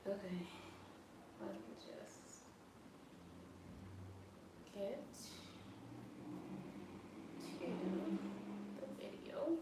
Okay, let me just get to the video.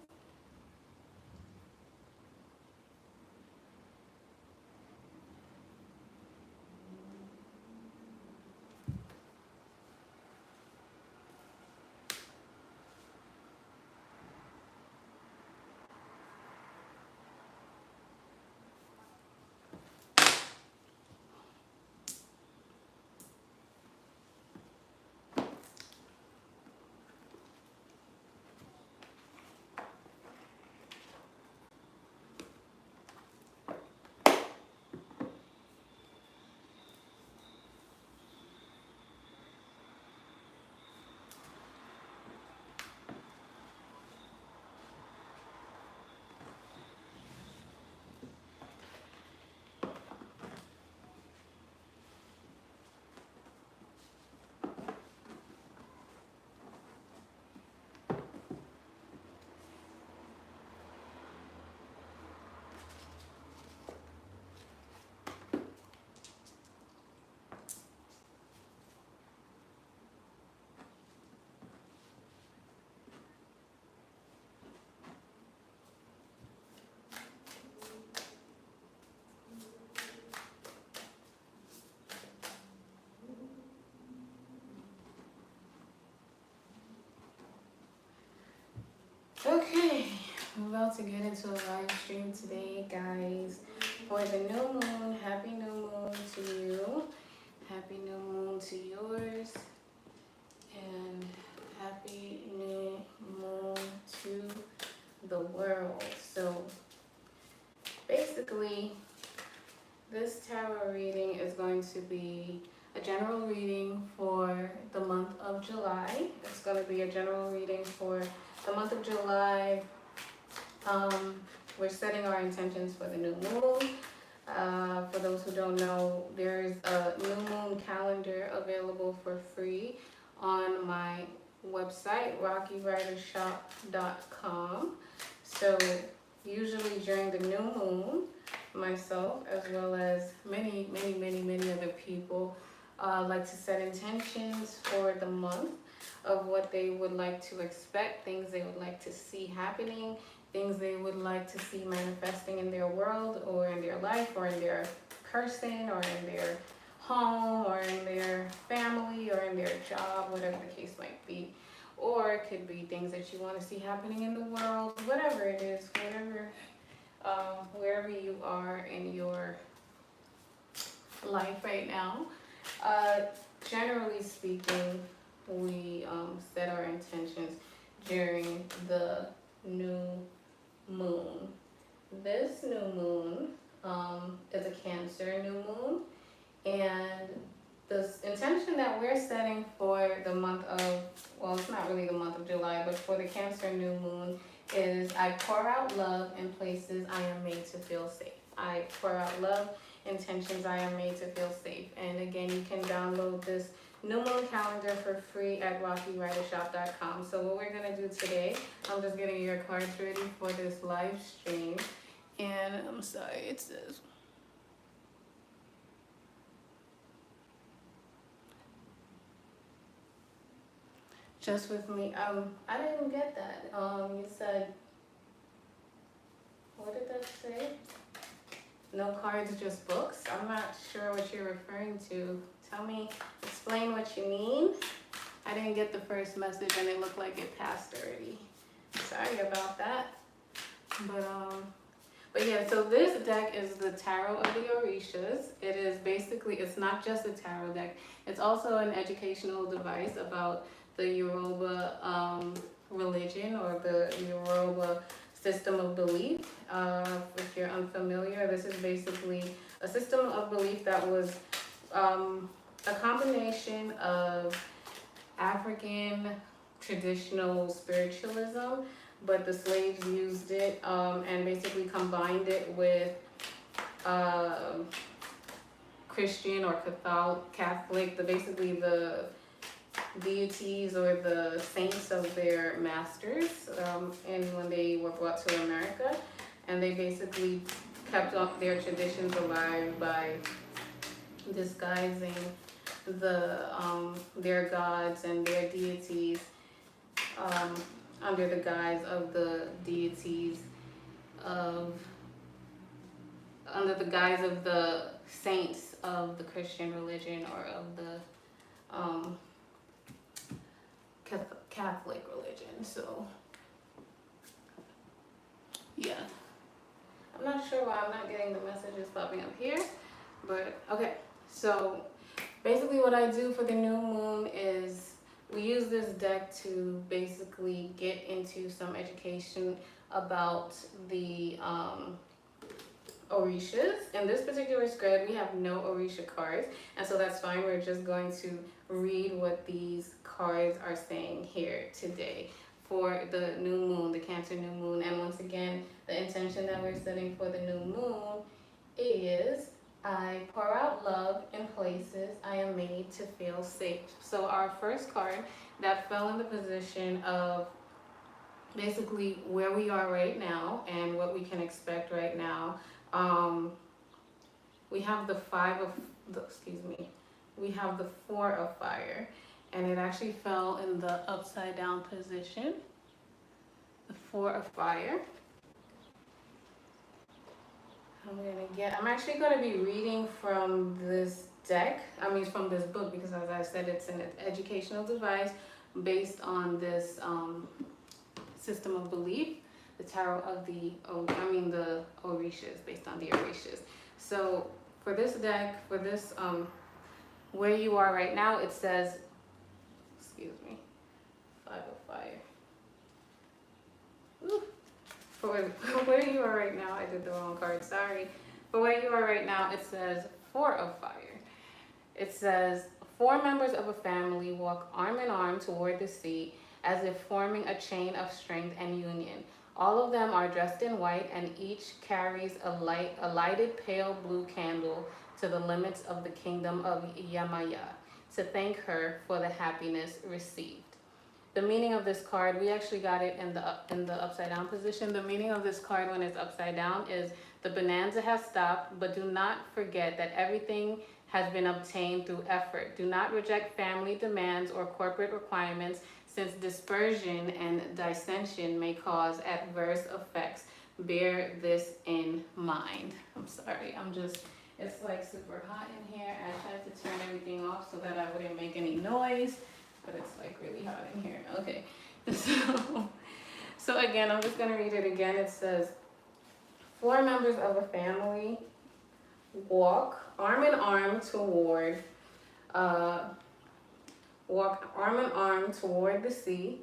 Okay, I'm about to get into a live stream today, guys. For the new moon, happy new moon to you. Happy new moon to yours. And happy new moon to the world. So basically, this tarot reading is going to be a general reading for the month of July. It's going to be a general reading for the month of July. We're setting our intentions for the new moon. For those who don't know, there's a new moon calendar available for free on my website, rockyridershop.com. So usually during the new moon, myself as well as many other people like to set intentions for the month of what they would like to expect, things they would like to see happening, things they would like to see manifesting in their world or in their life or in their person or in their home or in their family or in their job, whatever the case might be. Or it could be things that you want to see happening in the world, whatever it is, wherever you are in your life right now. Generally speaking, we set our intentions during the new moon. This new moon is a Cancer new moon, and the intention that we're setting for the month of, well, it's not really the month of July, but for the Cancer new moon is I pour out love in places I am made to feel safe. I pour out love, intentions I am made to feel safe. And again, you can download this new moon calendar for free at rockyridershop.com. So what we're going to do today, I'm just getting your cards ready for this live stream. And I'm sorry, it says... Just with me. I didn't get that. You said, what did that say? No cards, just books? I'm not sure what you're referring to. Tell me, explain what you mean. I didn't get the first message and it looked like it passed already. Sorry about that. But yeah, so this deck is the Tarot of the Orishas. It is basically, it's not just a tarot deck. It's also an educational device about the Yuroba religion or the Yuroba system of belief. If you're unfamiliar, this is basically a system of belief that was a combination of African traditional spiritualism, but the slaves used it and basically combined it with Christian or Catholic, basically the deities or the saints of their masters, and when they were brought to America, and they basically kept up their traditions alive by disguising their gods and their deities um, under the guise of the deities of under the guise of the saints of the Christian religion or of the um, Catholic religion. So yeah, I'm not sure why I'm not getting the messages popping up here, but okay. So basically what I do for the new moon is we use this deck to basically get into some education about the Orishas. In this particular spread, we have no Orisha cards, and so that's fine. We're just going to read what these cards are saying here today for the new moon, the Cancer new moon. And once again, the intention that we're setting for the new moon is I pour out love in places I am made to feel safe. So our first card that fell in the position of basically where we are right now and what we can expect right now. We have the we have the 4 of fire, and it actually fell in the upside down position. The 4 of fire. I'm actually gonna be reading from this deck, from this book, because as I said, it's an educational device based on this system of belief, the tarot of the Orishas, based on the Orishas. So for this deck, for this where you are right now, it says, 5 of fire. Ooh. For where you are right now, I did the wrong card, sorry. For where you are right now, it says 4 of fire. It says 4 members of a family walk arm in arm toward the sea, as if forming a chain of strength and union. All of them are dressed in white, and each carries a lighted pale blue candle to the limits of the kingdom of Yamaya, to thank her for the happiness received. The meaning of this card, we actually got it in the upside down position. The meaning of this card when it's upside down is the bonanza has stopped, but do not forget that everything has been obtained through effort. Do not reject family demands or corporate requirements, since dispersion and dissension may cause adverse effects. Bear this in mind. I'm sorry, it's like super hot in here. I tried to turn everything off so that I wouldn't make any noise, but it's like really hot in here. Okay, so again, I'm just gonna read it again. It says, 4 members of a family walk arm in arm toward the sea,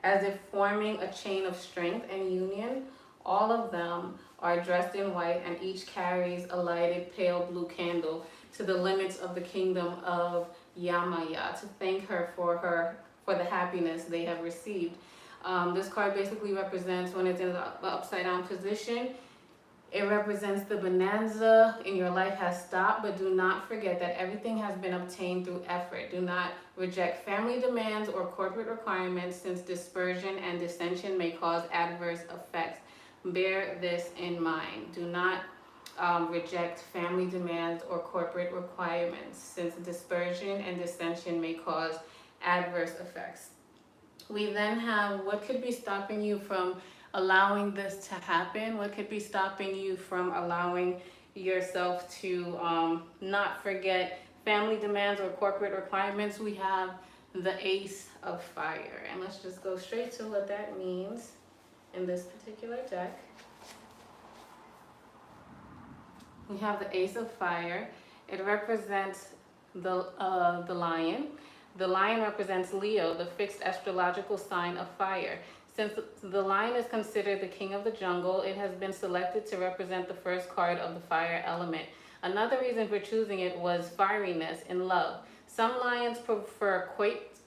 as if forming a chain of strength and union. All of them are dressed in white, and each carries a lighted pale blue candle to the limits of the kingdom of Yamaya, to thank her for the happiness they have received. This card basically represents, when it's in the upside down position, it represents the bonanza in your life has stopped, but do not forget that everything has been obtained through effort. Do not reject family demands or corporate requirements, since dispersion and dissension may cause adverse effects. Bear this in mind. Do not reject family demands or corporate requirements, since dispersion and dissension may cause adverse effects. We then have what could be stopping you from allowing this to happen. What could be stopping you from allowing yourself to not forget family demands or corporate requirements? We have the Ace of Fire, and let's just go straight to what that means in this particular deck. We have the Ace of Fire. It represents the lion. The lion represents Leo, the fixed astrological sign of fire. Since the lion is considered the king of the jungle, it has been selected to represent the first card of the fire element. Another reason for choosing it was fieriness in love. Some lions prefer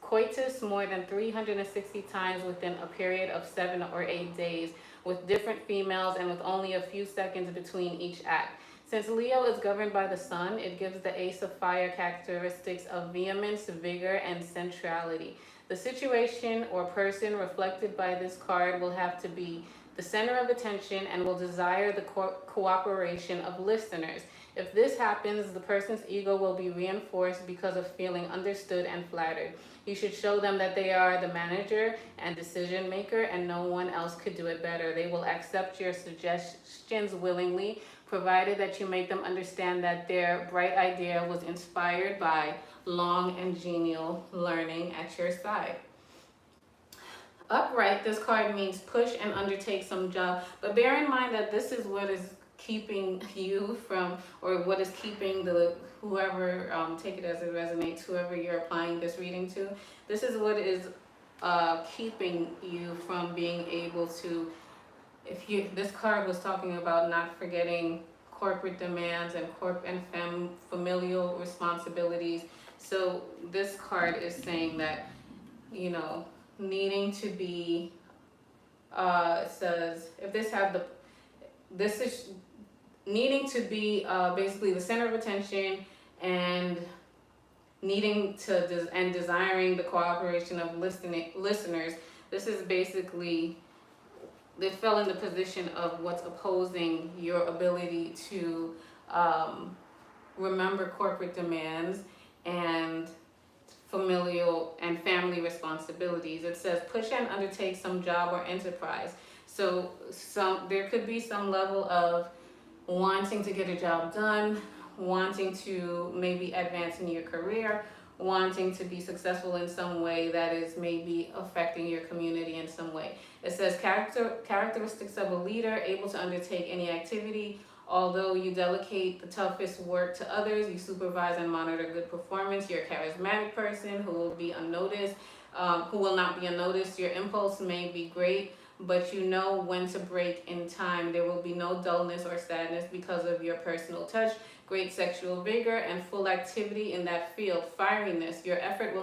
coitus more than 360 times within a period of 7 or 8 days, with different females and with only a few seconds between each act. Since Leo is governed by the sun, it gives the Ace of Fire characteristics of vehemence, vigor, and sensuality. The situation or person reflected by this card will have to be the center of attention, and will desire the cooperation of listeners. If this happens, the person's ego will be reinforced because of feeling understood and flattered. You should show them that they are the manager and decision maker and no one else could do it better. They will accept your suggestions willingly, provided that you make them understand that their bright idea was inspired by long and genial learning at your side. Upright, this card means push and undertake some job, but bear in mind that this is what is keeping you from, or what is keeping the whoever, take it as it resonates, whoever you're applying this reading to, this is what is keeping you from being able to, if you, this card was talking about not forgetting corporate demands and familial responsibilities. So this card is saying that, you know, needing to be, it says, if this have the, this is needing to be basically the center of attention and needing to, and desiring the cooperation of listeners. This is basically, they fell in the position of what's opposing your ability to remember corporate demands and familial and family responsibilities. It says push and undertake some job or enterprise. So there could be some level of wanting to get a job done, wanting to maybe advance in your career, wanting to be successful in some way that is maybe affecting your community in some way. It says characteristics of a leader, able to undertake any activity. Although you delegate the toughest work to others, you supervise and monitor good performance. You're a charismatic person who will be unnoticed, who will not be unnoticed. Your impulse may be great, but you know when to break in time. There will be no dullness or sadness because of your personal touch, great sexual vigor, and full activity in that field. Fieriness, your effort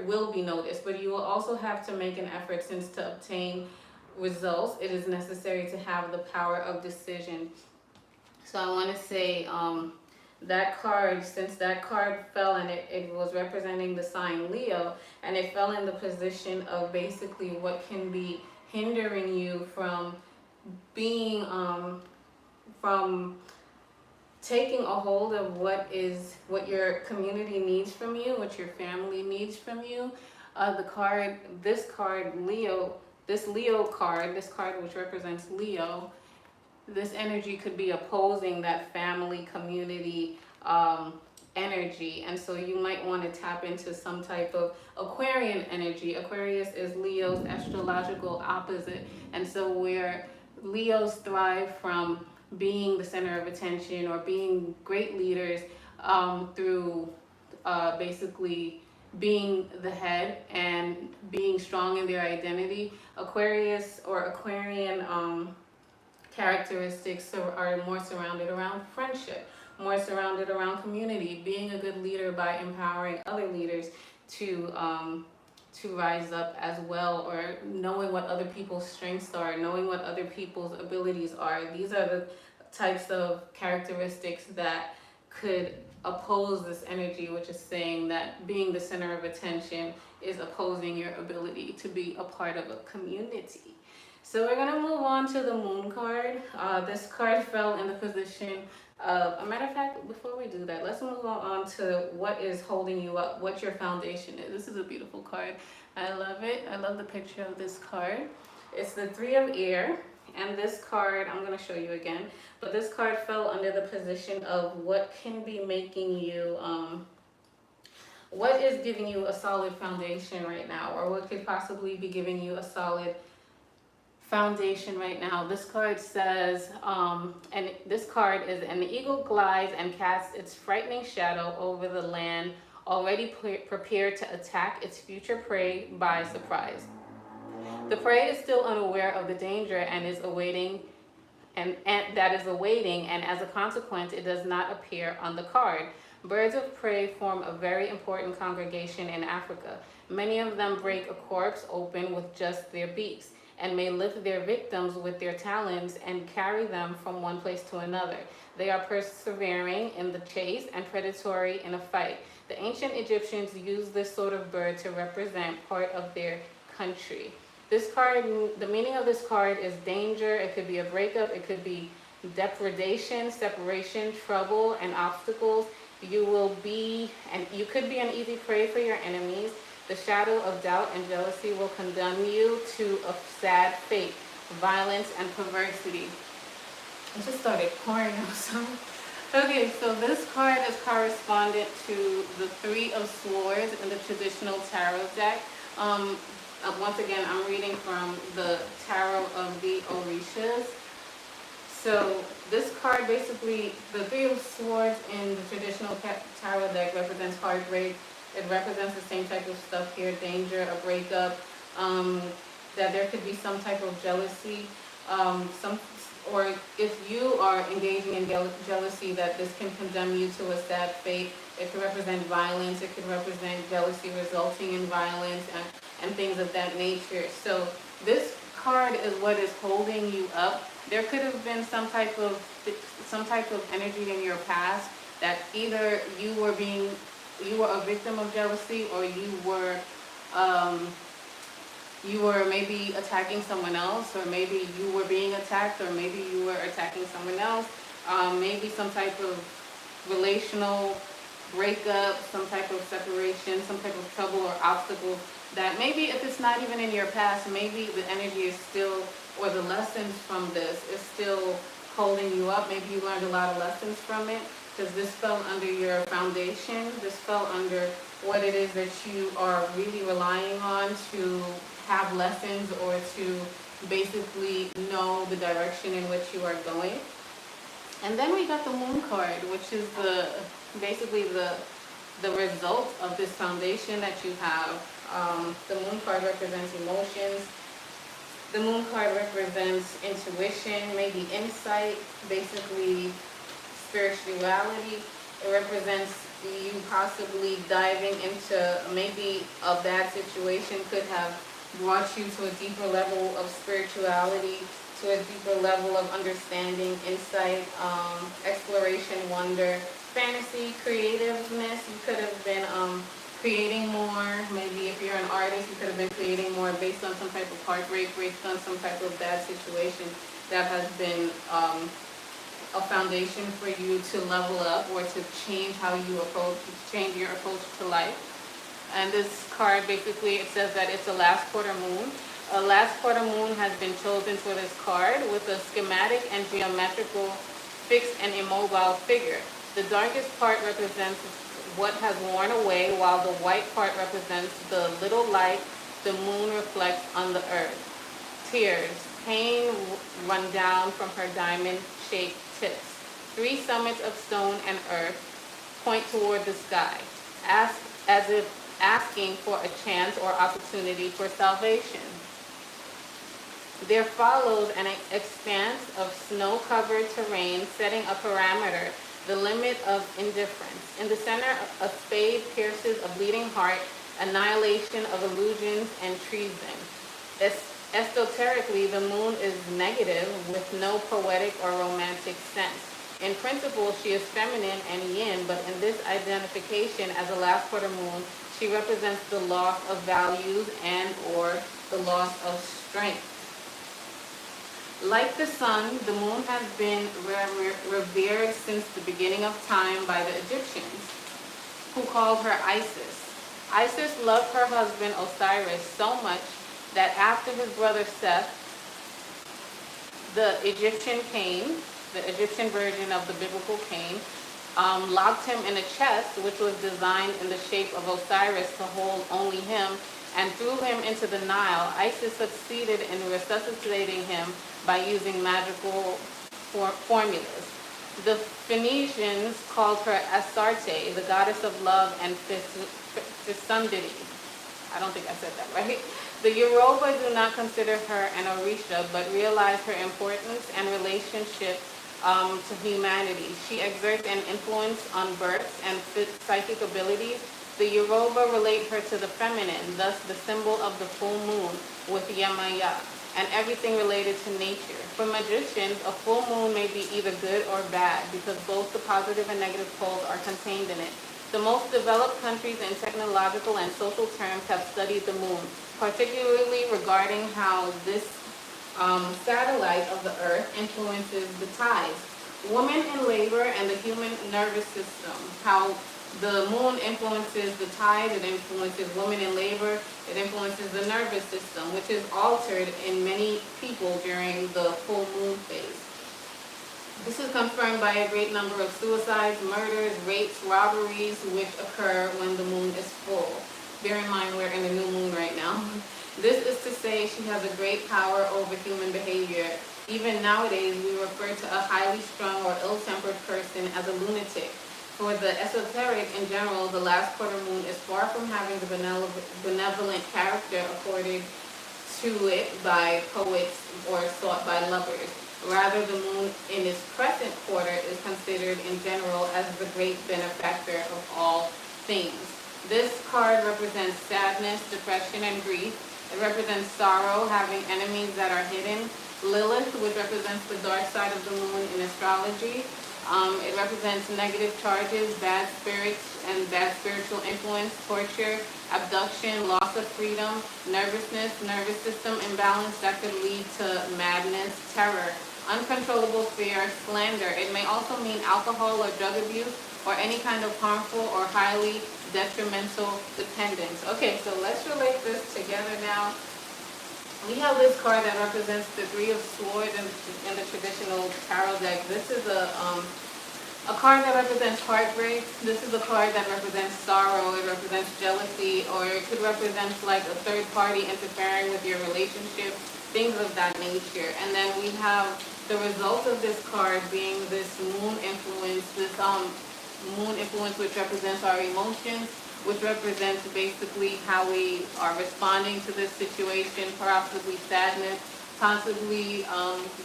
will be noticed, but you will also have to make an effort, since to obtain results, it is necessary to have the power of decision. So I want to say that card, since that card fell and it was representing the sign Leo, and it fell in the position of basically what can be hindering you from being from taking a hold of what your community needs from you, what your family needs from you. This card Leo, this Leo card, this card which represents Leo, this energy could be opposing that family community energy. And so you might want to tap into some type of Aquarian energy. Aquarius is Leo's astrological opposite. And so where Leos thrive from being the center of attention or being great leaders through basically being the head and being strong in their identity. Aquarius or Aquarian characteristics are more surrounded around friendship, more surrounded around community, being a good leader by empowering other leaders to rise up as well, or knowing what other people's strengths are, knowing what other people's abilities are. These are the types of characteristics that could oppose this energy, which is saying that being the center of attention is opposing your ability to be a part of a community. So we're going to move on to the Moon card. This card fell in the position of, a matter of fact, before we do that, let's move on to what is holding you up, what your foundation is. This is a beautiful card. I love it. I love the picture of this card. It's the Three of Air. And this card, I'm going to show you again, but this card fell under the position of what can be making you, what is giving you a solid foundation right now, or what could possibly be giving you a solid foundation right now. This card says, and this card is, an eagle glides and casts its frightening shadow over the land, already prepared to attack its future prey by surprise. The prey is still unaware of the danger and is awaiting, and as a consequence, it does not appear on the card. Birds of prey form a very important congregation in Africa. Many of them break a corpse open with just their beaks, and may lift their victims with their talons and carry them from one place to another. They are persevering in the chase and predatory in a fight. The ancient Egyptians used this sort of bird to represent part of their country. This card, the meaning of this card is danger. It could be a breakup. It could be depredation, separation, trouble, and obstacles. You will be, and you could be an easy prey for your enemies. The shadow of doubt and jealousy will condemn you to a sad fate, violence, and perversity. I just started pouring out some. Okay, so this card is correspondent to the Three of Swords in the traditional tarot deck. Once again, I'm reading from the Tarot of the Orishas. So this card basically, the Three of Swords in the traditional tarot deck represents heartbreak. It represents the same type of stuff here, danger, a breakup, that there could be some type of jealousy, or if you are engaging in jealousy, that this can condemn you to a sad fate. It could represent violence. It could represent jealousy resulting in violence and things of that nature. So this card is what is holding you up. There could have been some type of energy in your past that either you were a victim of jealousy, or you were maybe attacking someone else, or maybe you were being attacked, or maybe you were attacking someone else. Maybe some type of relational breakup, some type of separation, some type of trouble or obstacle that maybe if it's not even in your past, maybe the energy is still, or the lessons from this is still holding you up. Maybe you learned a lot of lessons from it, because this fell under your foundation. This fell under what it is that you are really relying on to have lessons, or to basically know the direction in which you are going. And then we got the Moon card, which is basically the result of this foundation that you have. The Moon card represents emotions. The Moon card represents intuition, maybe insight, basically spirituality. It represents you possibly diving into maybe a bad situation could have brought you to a deeper level of spirituality, to a deeper level of understanding, insight, exploration, wonder, fantasy, creativeness. You could have been creating more. Maybe if you're an artist, you could have been creating more based on some type of heartbreak, based on some type of bad situation that has been a foundation for you to level up, or to change change your approach to life. And this card basically, it says that it's a last quarter moon. A last quarter moon has been chosen for this card with a schematic and geometrical, fixed and immobile figure. The darkest part represents what has worn away, while the white part represents the little light the moon reflects on the earth. Tears, pain run down from her diamond-shaped tips. Three summits of stone and earth point toward the sky, as if asking for a chance or opportunity for salvation. There follows an expanse of snow-covered terrain, setting a parameter, the limit of indifference. In the center, a spade pierces a bleeding heart, annihilation of illusions and treason. Esoterically, the moon is negative with no poetic or romantic sense. In principle, she is feminine and yin, but in this identification as a last quarter moon, she represents the loss of values and or the loss of strength. Like the sun, the moon has been revered since the beginning of time by the Egyptians, who called her Isis. Isis loved her husband Osiris so much that after his brother Seth, the Egyptian version of the biblical Cain, locked him in a chest which was designed in the shape of Osiris to hold only him, and threw him into the Nile. Isis succeeded in resuscitating him by using magical formulas. The Phoenicians called her Astarte, the goddess of love and fecundity. I don't think I said that right. The Yuroba do not consider her an Orisha, but realize her importance and relationship to humanity. She exerts an influence on births and psychic abilities. The Yuroba relate her to the feminine, thus the symbol of the full moon with Yamaya, and everything related to nature. For magicians, a full moon may be either good or bad, because both the positive and negative poles are contained in it. The most developed countries in technological and social terms have studied the moon, particularly regarding how this satellite of the Earth influences the tides. Women in labor and the human nervous system. How the moon influences the tide, it influences women in labor, it influences the nervous system, which is altered in many people during the full moon phase. This is confirmed by a great number of suicides, murders, rapes, robberies, which occur when the moon is full. Bear in mind we're in a new moon right now. This is to say she has a great power over human behavior. Even nowadays, we refer to a highly strung or ill-tempered person as a lunatic. For the esoteric in general, the last quarter moon is far from having the benevolent character accorded to it by poets or sought by lovers. Rather, the moon in its crescent quarter is considered in general as the great benefactor of all things. This card represents sadness, depression, and grief. It represents sorrow, having enemies that are hidden. Lilith, which represents the dark side of the moon in astrology. It represents negative charges, bad spirits, and bad spiritual influence, torture, abduction, loss of freedom, nervousness, nervous system imbalance that could lead to madness, terror, uncontrollable fear, slander. It may also mean alcohol or drug abuse or any kind of harmful or highly detrimental dependence. Okay, so let's relate this together now. We have this card that represents the Three of Swords in the traditional tarot deck. This is a card that represents heartbreak. This is a card that represents sorrow. It represents jealousy, or it could represent like a third party interfering with your relationship, things of that nature. And then we have the result of this card being this moon influence, which represents our emotions, which represents basically how we are responding to this situation, possibly sadness, possibly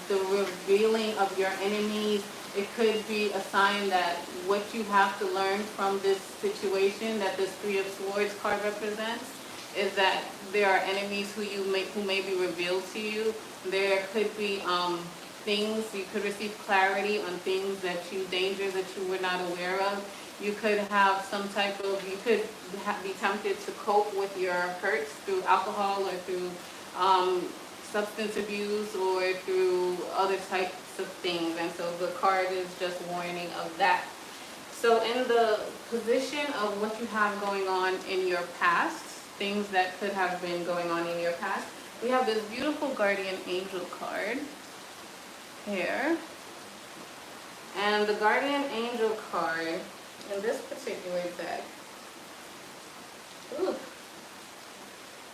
the revealing of your enemies. It could be a sign that what you have to learn from this situation that this Three of Swords card represents is that there are enemies who may be revealed to you. There could be things, you could receive clarity on things dangers that you were not aware of. You could have be tempted to cope with your hurts through alcohol or through substance abuse or through other types of things. And so the card is just warning of that. So in the position of what you have going on in your past, things that could have been going on in your past, we have this beautiful guardian angel card here. And the guardian angel card in this particular deck,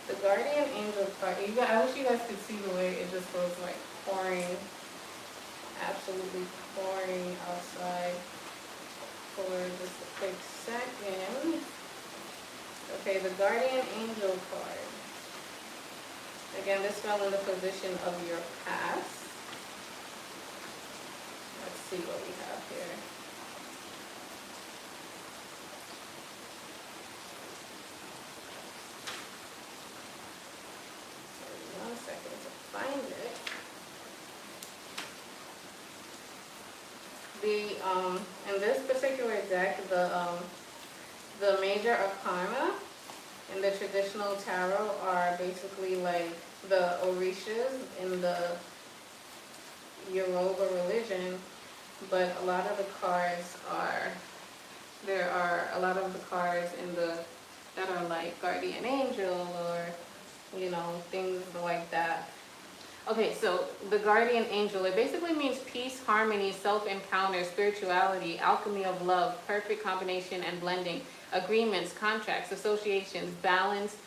the guardian angel card, I wish you guys could see the way it just goes like pouring, absolutely pouring outside for just a quick second. Okay, the guardian angel card. Again, this fell in the position of your past. Let's see what we have here. Find it. In this particular deck, the major arcana in the traditional tarot are basically like the Orishas in the Yuroba religion, but a lot of the cards there are a lot of the cards that are like guardian angel or things like that. Okay, so the guardian angel, it basically means peace, harmony, self-encounter, spirituality, alchemy of love, perfect combination and blending, agreements, contracts, associations, balance,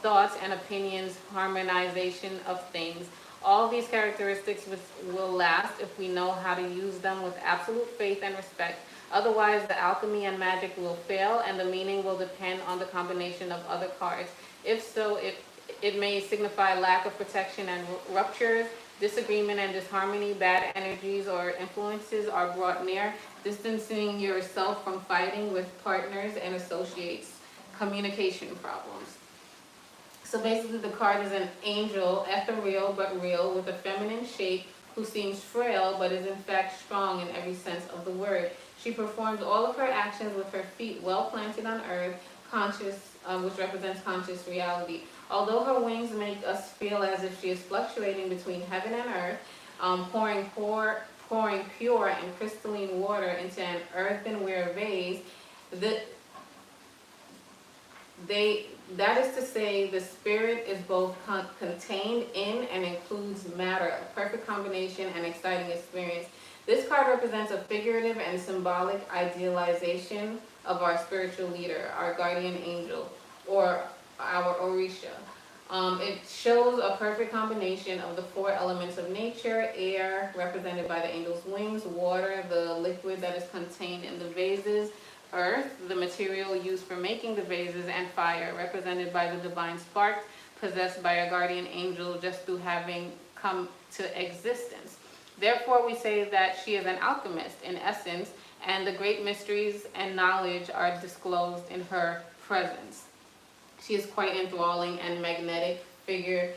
thoughts and opinions, harmonization of things. All these characteristics will last if we know how to use them with absolute faith and respect. Otherwise, the alchemy and magic will fail and the meaning will depend on the combination of other cards. If so, it may signify lack of protection and ruptures, disagreement and disharmony, bad energies or influences are brought near, distancing yourself from fighting with partners and associates, communication problems. So basically the card is an angel, ethereal but real, with a feminine shape, who seems frail but is in fact strong in every sense of the word. She performs all of her actions with her feet well planted on earth, which represents conscious reality. Although her wings make us feel as if she is fluctuating between heaven and earth, pouring pure and crystalline water into an earthenware vase, that is to say, the spirit is both contained in and includes matter, a perfect combination and exciting experience. This card represents a figurative and symbolic idealization of our spiritual leader, our guardian angel, or our Orisha. It shows a perfect combination of the four elements of nature: air, represented by the angel's wings; water, the liquid that is contained in the vases; earth, the material used for making the vases; and fire, represented by the divine spark possessed by a guardian angel just through having come to existence. Therefore, we say that she is an alchemist in essence, and the great mysteries and knowledge are disclosed in her presence. She is quite enthralling and magnetic figure.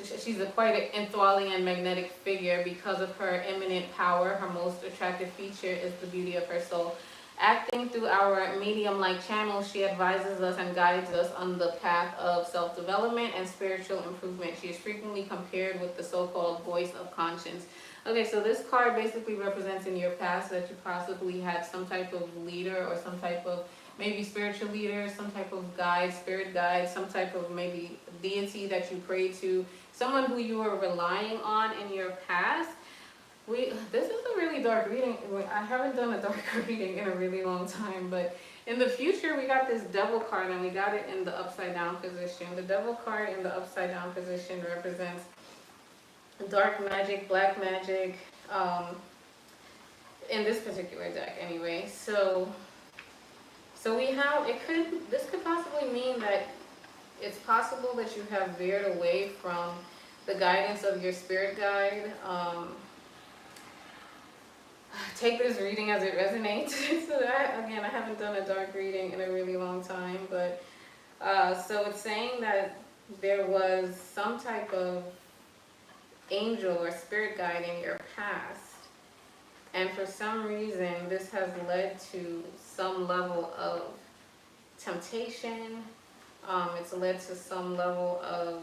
She's a quite enthralling and magnetic figure because of her imminent power. Her most attractive feature is the beauty of her soul. Acting through our medium-like channels, she advises us and guides us on the path of self-development and spiritual improvement. She is frequently compared with the so-called voice of conscience. Okay, so this card basically represents in your past that you possibly had some type of leader or some type of maybe spiritual leader, some type of guide, spirit guide, some type of maybe deity that you pray to, someone who you were relying on in your past. This is a really dark reading. I haven't done a dark reading in a really long time, but in the future we got this devil card and we got it in the upside down position. The devil card in the upside down position represents dark magic, black magic, in this particular deck anyway. So we have, this could possibly mean that it's possible that you have veered away from the guidance of your spirit guide. Take this reading as it resonates. So again, I haven't done a dark reading in a really long time, but so it's saying that there was some type of angel or spirit guide in your past, and for some reason this has led to some level of temptation. It's led to some level of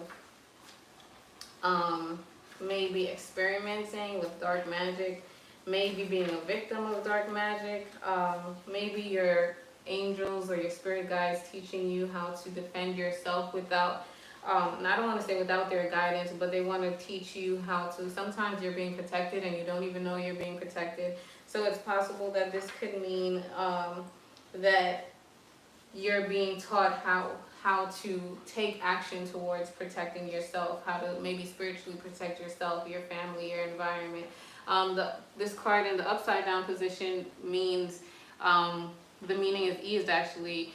maybe experimenting with dark magic, maybe being a victim of dark magic, maybe your angels or your spirit guides teaching you how to defend yourself without, and I don't want to say without their guidance, but they want to teach you how to. Sometimes you're being protected and you don't even know you're being protected. So it's possible that this could mean that you're being taught how to take action towards protecting yourself, how to maybe spiritually protect yourself, your family, your environment. This card in the upside down position means, the meaning is eased actually.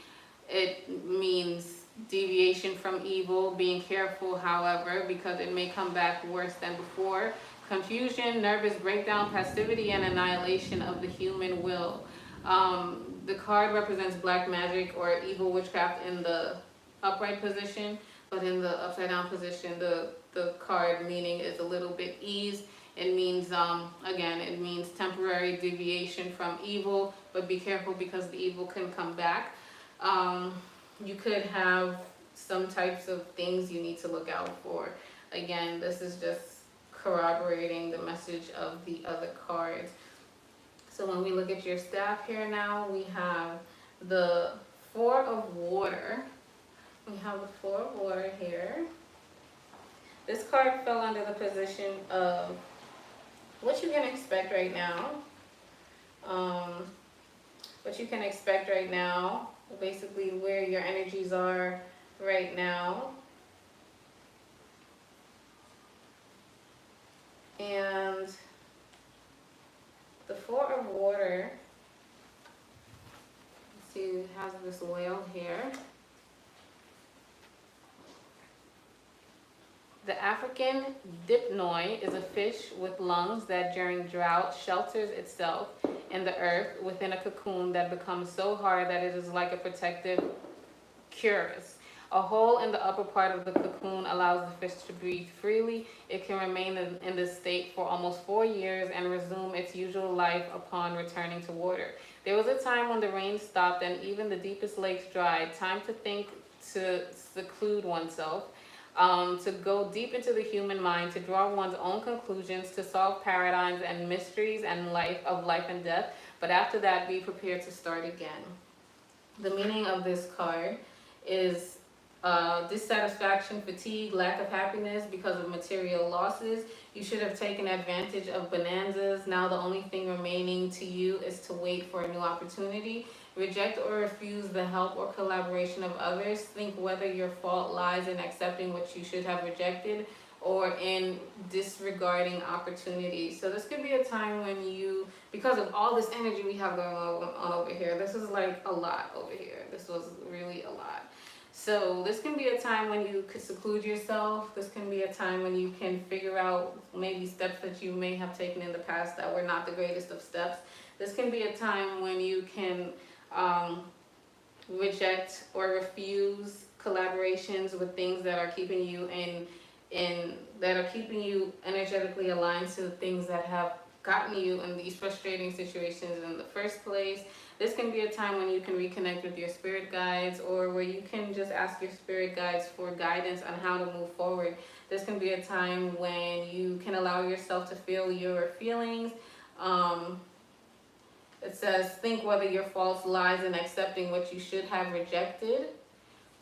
It means deviation from evil, being careful, however, because it may come back worse than before. Confusion, nervous breakdown, passivity, and annihilation of the human will. The card represents black magic or evil witchcraft in the upright position, but in the upside down position, the card meaning is a little bit eased. It means, again, it means temporary deviation from evil, but be careful because the evil can come back. You could have some types of things you need to look out for. Again, this is just corroborating the message of the other cards. So when we look at your staff here now, we have the Four of Water. We have the Four of Water here. This card fell under the position of what you can expect right now. What you can expect right now, basically where your energies are right now. And the Four of Water, let's see, it has this whale here. The African dipnoi is a fish with lungs that during drought shelters itself in the earth within a cocoon that becomes so hard that it is like a protective cuirass. A hole in the upper part of the cocoon allows the fish to breathe freely. It can remain in this state for almost 4 years and resume its usual life upon returning to water. There was a time when the rain stopped and even the deepest lakes dried. Time to think, to seclude oneself, to go deep into the human mind, to draw one's own conclusions, to solve paradigms and mysteries and life and death. But after that, be prepared to start again. The meaning of this card is dissatisfaction, fatigue, lack of happiness because of material losses. You should have taken advantage of bonanzas. Now the only thing remaining to you is to wait for a new opportunity. Reject or refuse the help or collaboration of others. Think whether your fault lies in accepting what you should have rejected or in disregarding opportunities. So this could be a time when you, because of all this energy we have going on over here, this is like a lot over here. This was really a lot. So this can be a time when you could seclude yourself. This can be a time when you can figure out maybe steps that you may have taken in the past that were not the greatest of steps. This can be a time when you can reject or refuse collaborations with things that are keeping you that are keeping you energetically aligned to the things that have gotten you in these frustrating situations in the first place. This can be a time when you can reconnect with your spirit guides, or where you can just ask your spirit guides for guidance on how to move forward. This can be a time when you can allow yourself to feel your feelings. It says, think whether your fault lies in accepting what you should have rejected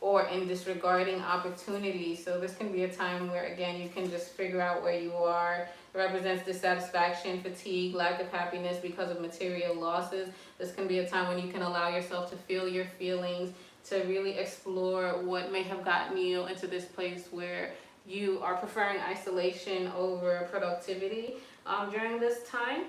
or in disregarding opportunities. So this can be a time where, again, you can just figure out where you are. It represents dissatisfaction, fatigue, lack of happiness because of material losses. This can be a time when you can allow yourself to feel your feelings, to really explore what may have gotten you into this place where you are preferring isolation over productivity during this time.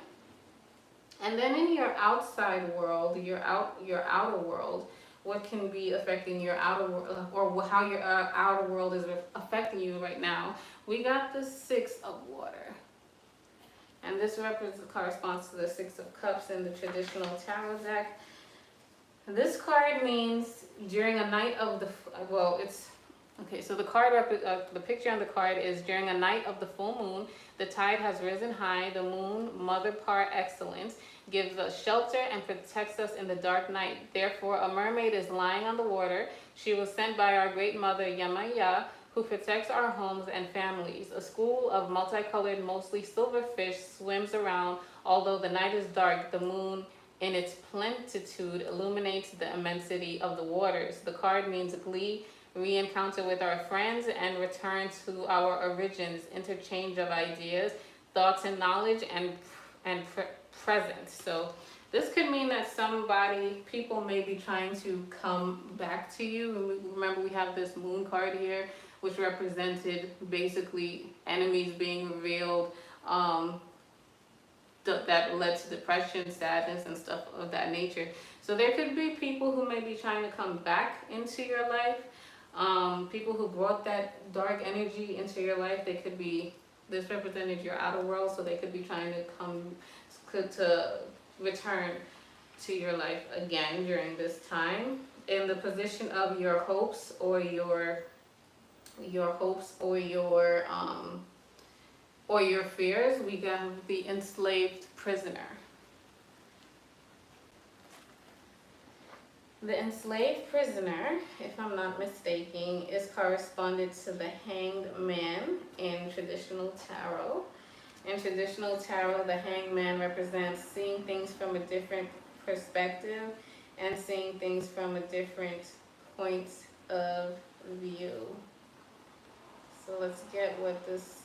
And then in your outside world, your outer world, what can be affecting your outer world, or how your outer world is affecting you right now. We got the Six of Water. And this corresponds to the Six of Cups in the traditional tarot deck. This card means during a night of the, okay, so the card, the picture on the card is during a night of the full moon, the tide has risen high, the moon, mother par excellence, gives us shelter and protects us in the dark night. Therefore, a mermaid is lying on the water. She was sent by our great mother, Yamaya, who protects our homes and families. A school of multicolored, mostly silver fish swims around. Although the night is dark, the moon in its plenitude illuminates the immensity of the waters. The card means glee, re-encounter with our friends, and return to our origins, interchange of ideas, thoughts, and knowledge, and present. So this could mean that people may be trying to come back to you. Remember, we have this moon card here, which represented basically enemies being revealed, that led to depression, sadness, and stuff of that nature. So there could be people who may be trying to come back into your life. People who brought that dark energy into your life. This represented your outer world, so they could be trying to return to your life again during this time. In the position of your hopes or your fears, we have the enslaved prisoner. The enslaved prisoner, if I'm not mistaken, is corresponded to the hanged man in traditional tarot. In traditional tarot, the hanged man represents seeing things from a different perspective and seeing things from a different point of view. So let's get what this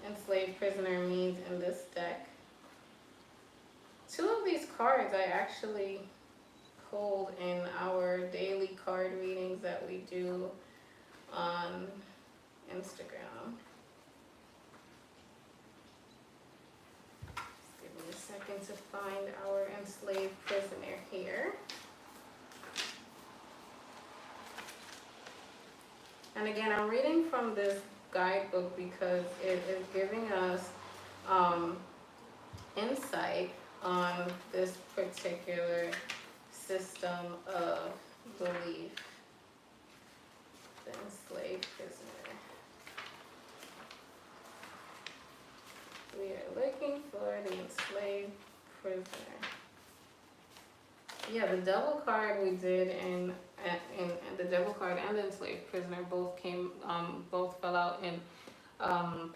enslaved prisoner means in this deck. Two of these cards I actually pulled in our daily card readings that we do on Instagram. Just give me a second to find our enslaved prisoner here. And again, I'm reading from this guidebook because it is giving us insight on this particular system of belief. The enslaved prisoner. We are looking for the enslaved prisoner. Yeah, the devil card we did, and the devil card and the enslaved prisoner both both fell out in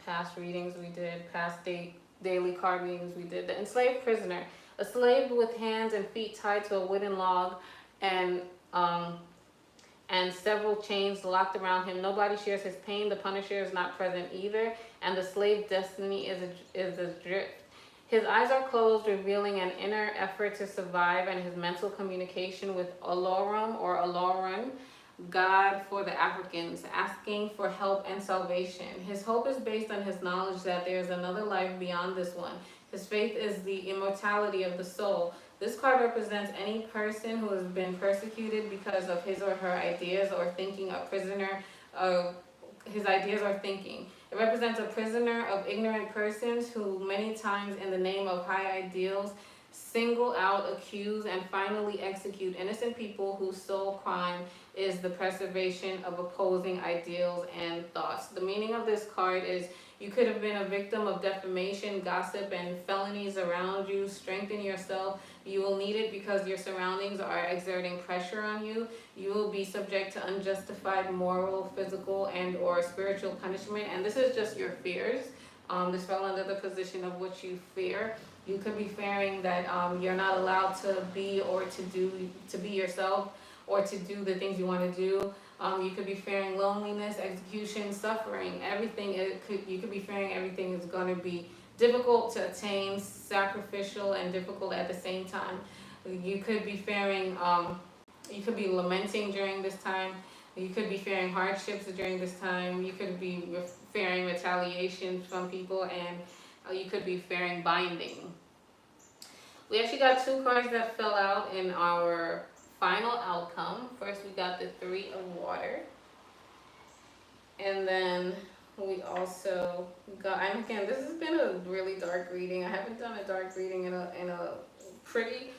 past readings we did, past daily card readings we did. The enslaved prisoner, a slave with hands and feet tied to a wooden log, and several chains locked around him. Nobody shares his pain. The Punisher is not present either, and the slave's destiny is adrift. His eyes are closed, revealing an inner effort to survive, and his mental communication with Olorum or Olorun, God for the Africans, asking for help and salvation. His hope is based on his knowledge that there is another life beyond this one. His faith is the immortality of the soul. This card represents any person who has been persecuted because of his or her ideas or thinking, a prisoner of his ideas or thinking. It represents a prisoner of ignorant persons who many times in the name of high ideals single out, accuse, and finally execute innocent people whose sole crime is the preservation of opposing ideals and thoughts. The meaning of this card is you could have been a victim of defamation, gossip, and felonies around you. Strengthen yourself. You will need it because your surroundings are exerting pressure on you. You will be subject to unjustified moral, physical, and or spiritual punishment. And this is just your fears. This fell under the position of what you fear. You could be fearing that you're not allowed to be or to be yourself or to do the things you want to do. You could be fearing loneliness, execution, suffering, everything. You could be fearing everything is going to be difficult to attain, sacrificial, and difficult at the same time. You could be fearing, you could be lamenting during this time. You could be fearing hardships during this time. You could be fearing retaliation from people, and you could be fearing binding. We actually got two cards that fell out in our final outcome. First, we got the Three of Water. And then we also got, and again, this has been a really dark reading. I haven't done a dark reading in a pretty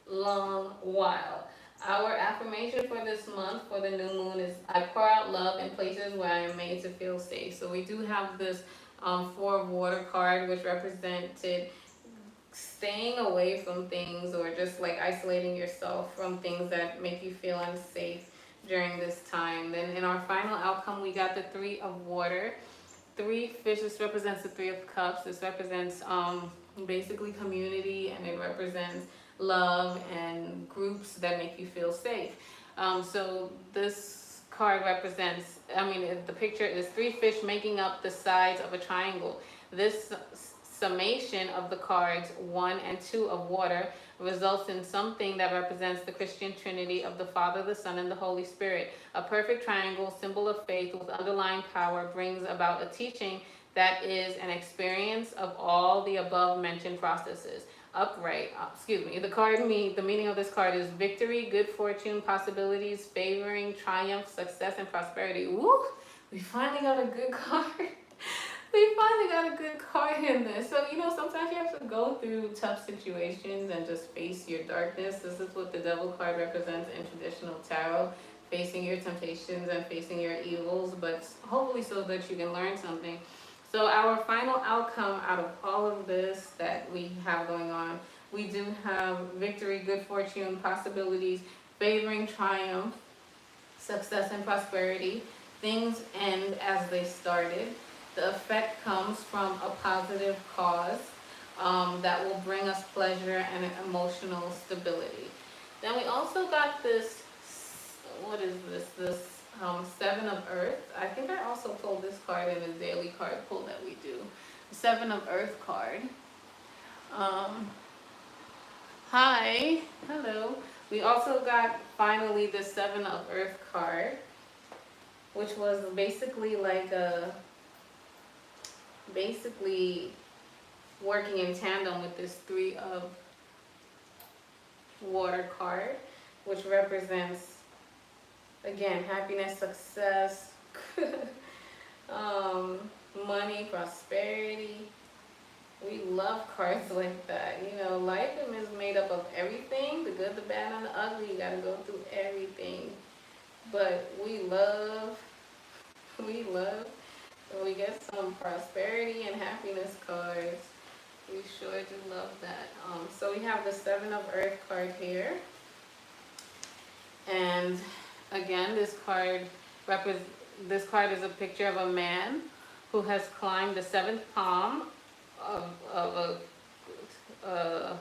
long while. Our affirmation for this month for the new moon is I pour out love in places where I am made to feel safe. So we do have this Four of Water card, which represented staying away from things or just like isolating yourself from things that make you feel unsafe during this time. Then in our final outcome, we got the Three of Water. Three fish, this represents the Three of Cups. This represents basically community, and it represents love and groups that make you feel safe. So this card represents, the picture is three fish making up the sides of a triangle. This summation of the cards 1 and 2 of water results in something that represents the Christian Trinity of the Father, the Son, and the Holy Spirit. A perfect triangle, symbol of faith with underlying power, brings about a teaching that is an experience of all the above mentioned processes. The meaning of this card is victory, good fortune, possibilities, favoring, triumph, success, and prosperity. Woo! We finally got a good card. We finally got a good card in this. So, sometimes you have to go through tough situations and just face your darkness. This is what the Devil card represents in traditional tarot, facing your temptations and facing your evils, but hopefully so that you can learn something. So our final outcome out of all of this that we have going on, we do have victory, good fortune, possibilities, favoring, triumph, success, and prosperity. Things end as they started. The effect comes from a positive cause that will bring us pleasure and emotional stability. Then we also got this, what is this? This Seven of Earth. I think I also pulled this card in the daily card pull that we do. The Seven of Earth card. Hi, hello. We also got finally the Seven of Earth card, which was basically like working in tandem with this Three of Water card, which represents, again, happiness, success, money, prosperity. We love cards like that. Life is made up of everything, the good, the bad, and the ugly. You gotta go through everything. But we love we love. When we get some prosperity and happiness cards, we sure do love that. So we have the Seven of Earth card here. And again, this card is a picture of a man who has climbed the seventh palm of a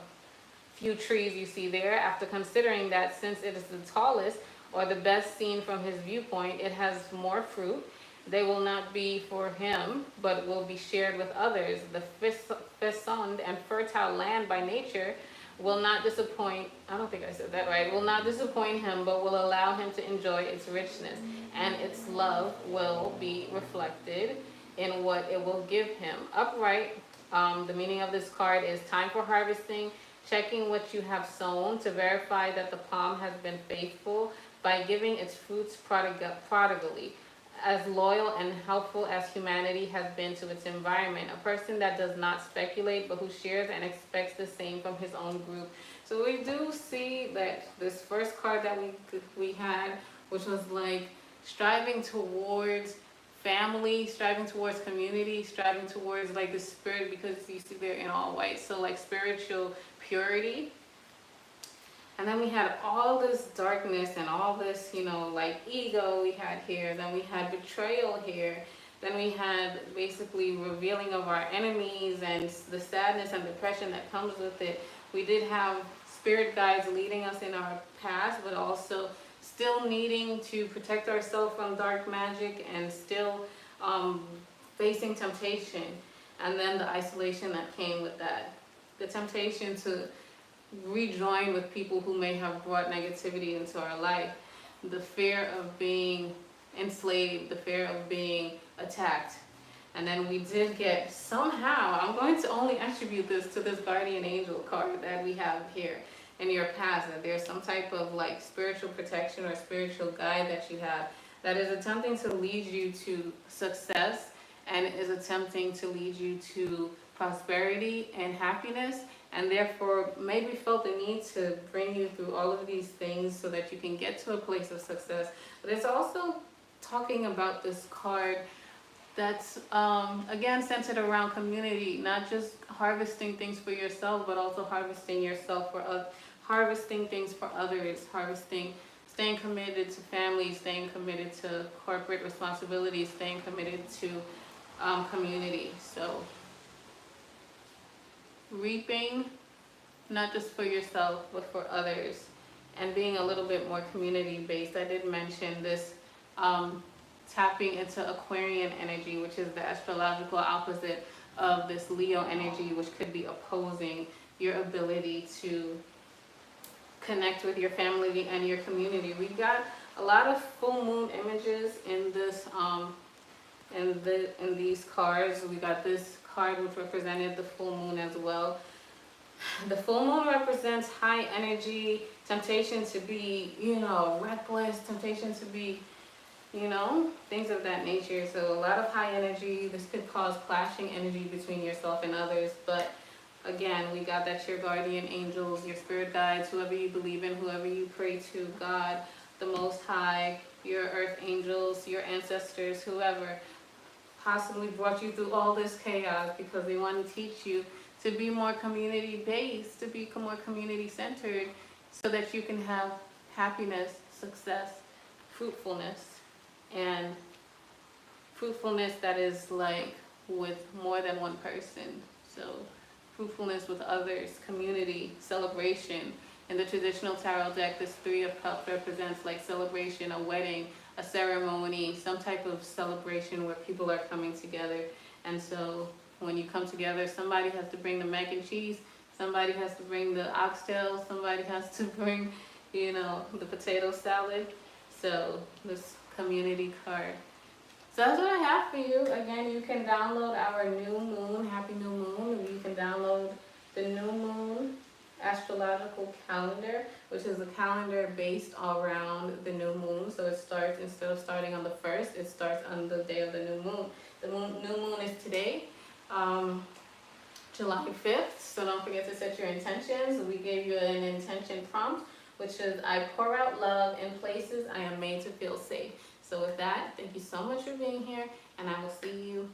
few trees you see there. After considering that since it is the tallest or the best seen from his viewpoint, it has more fruit. They will not be for him, but will be shared with others. The fecund and fertile land by nature will not disappoint, I don't think I said that right, will not disappoint him, but will allow him to enjoy its richness. And its love will be reflected in what it will give him. Upright, the meaning of this card is time for harvesting, checking what you have sown to verify that the palm has been faithful by giving its fruits prodigally. As loyal and helpful as humanity has been to its environment, a person that does not speculate but who shares and expects the same from his own group. So we do see that this first card that we had, which was like striving towards family, striving towards community, striving towards like the spirit, because you see they're in all white, so like spiritual purity. And then we had all this darkness and all this, like ego we had here. Then we had betrayal here. Then we had basically revealing of our enemies and the sadness and depression that comes with it. We did have spirit guides leading us in our past, but also still needing to protect ourselves from dark magic and still facing temptation. And then the isolation that came with that. The temptation to rejoin with people who may have brought negativity into our life, the fear of being enslaved, the fear of being attacked. And then we did get, somehow, I'm going to only attribute this to this guardian angel card that we have here in your past, that there's some type of like spiritual protection or spiritual guide that you have that is attempting to lead you to success and is attempting to lead you to prosperity and happiness, and therefore maybe felt the need to bring you through all of these things so that you can get to a place of success. But it's also talking about this card that's again centered around community, not just harvesting things for yourself, but also harvesting yourself for harvesting things for others, staying committed to family, staying committed to corporate responsibilities, staying committed to community. So reaping, not just for yourself, but for others, and being a little bit more community based. I did mention this tapping into Aquarian energy, which is the astrological opposite of this Leo energy, which could be opposing your ability to connect with your family and your community. We got a lot of full moon images in this in these cards. We got this card which represented the full moon as well. The full moon represents high energy, temptation to be, reckless, temptation to be, things of that nature. So a lot of high energy. This could cause clashing energy between yourself and others. But again, we got that your guardian angels, your spirit guides, whoever you believe in, whoever you pray to, God, the Most High, your earth angels, your ancestors, whoever possibly brought you through all this chaos because they want to teach you to be more community based, to be more community centered, so that you can have happiness, success, fruitfulness, and fruitfulness that is like with more than one person. So fruitfulness with others, community, celebration. In the traditional tarot deck, this Three of Cups represents like celebration, a wedding, a ceremony, some type of celebration where people are coming together. And so when you come together, somebody has to bring the mac and cheese, somebody has to bring the oxtail, somebody has to bring, the potato salad. So this community card. So that's what I have for you. Again, you can download our new moon, happy new moon. You can download the new moon astrological calendar, which is a calendar based around the new moon. So it starts, instead of starting on the 1st, it starts on the day of the new moon. The new moon is today, July 5th. So don't forget to set your intentions. We gave you an intention prompt, which is I pour out love in places I am made to feel safe. So with that, thank you so much for being here, and I will see you